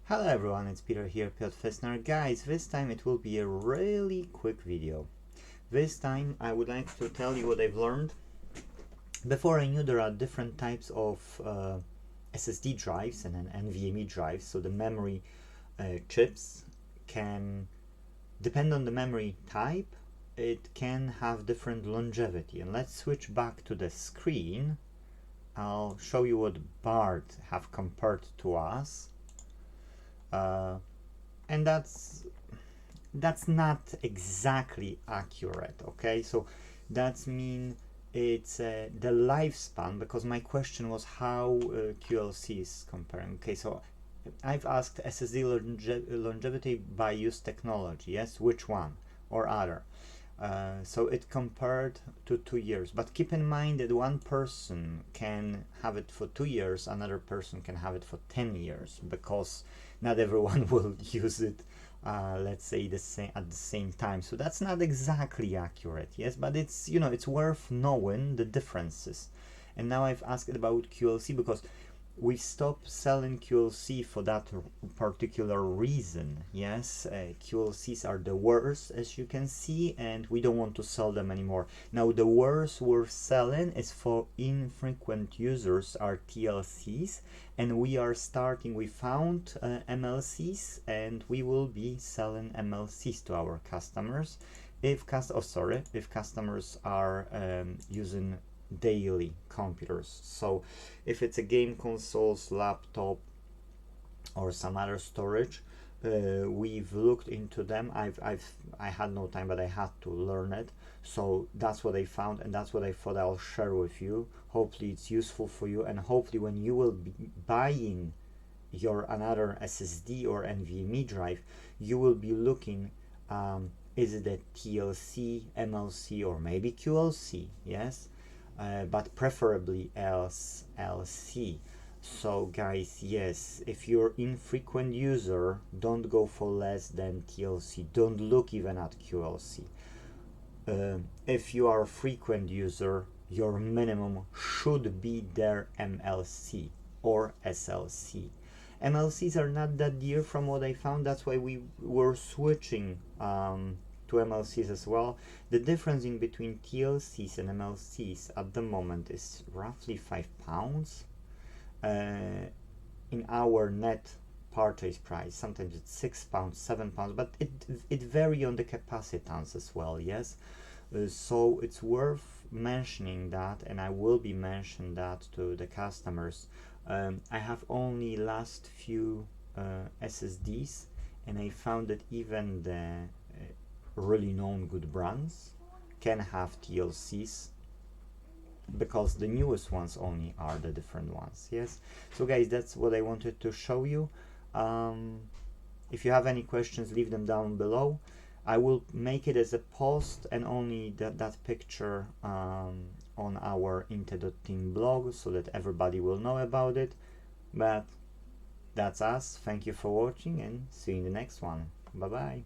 Hello everyone, it's Peter here, Piotr Fessner. Guys, this time it will be a really quick video. This time I would like to tell you what I've learned. Before I knew there are different types of SSD drives and then NVMe drives, so the memory chips can depend on the memory type. It can have different longevity, and let's switch back to the screen. I'll show you what Bard have compared to us. And that's not exactly accurate, okay? So that's mean it's the lifespan, because my question was how QLC is comparing. Okay, so I've asked SSD longevity by use technology, yes, which one or other. So it compared to 2 years, but keep in mind that one person can have it for 2 years, another person can have it for 10 years, because not everyone will use it let's say at the same time. So that's not exactly accurate, yes, but it's, you know, it's worth knowing the differences. And now I've asked about QLC because we stopped selling QLC for that particular reason. Yes, QLCs are the worst, as you can see, and we don't want to sell them anymore. Now the worst we're selling is for infrequent users, are TLCs, and we found MLCs, and we will be selling MLCs to our customers if customers are using daily computers. So if it's a game consoles, laptop, or some other storage, we've looked into them. I had no time, but I had to learn it. So that's what I found, and that's what I thought I'll share with you. Hopefully it's useful for you, and hopefully when you will be buying your another SSD or NVMe drive, you will be looking, is it a TLC, MLC, or maybe QLC? Yes. But preferably SLC. So guys, yes, if you're infrequent user, don't go for less than TLC. Don't look even at QLC. If you are a frequent user, your minimum should be their MLC or SLC. MLCs are not that dear from what I found. That's why we were switching to MLCs as well. The difference in between TLCs and MLCs at the moment is roughly £5 in our net purchase price. Sometimes it's £6, £7, but it varies on the capacitance as well. Yes, so it's worth mentioning that, and I will be mentioning that to the customers. I have only last few SSDs, and I found that even the really known good brands can have TLCs, because the newest ones only are the different ones. Yes, so guys, that's what I wanted to show you. If you have any questions, leave them down below. I will make it as a post, and only that picture on our Inte.team blog, so that everybody will know about it. But that's us. Thank you for watching, and see you in the next one. Bye bye.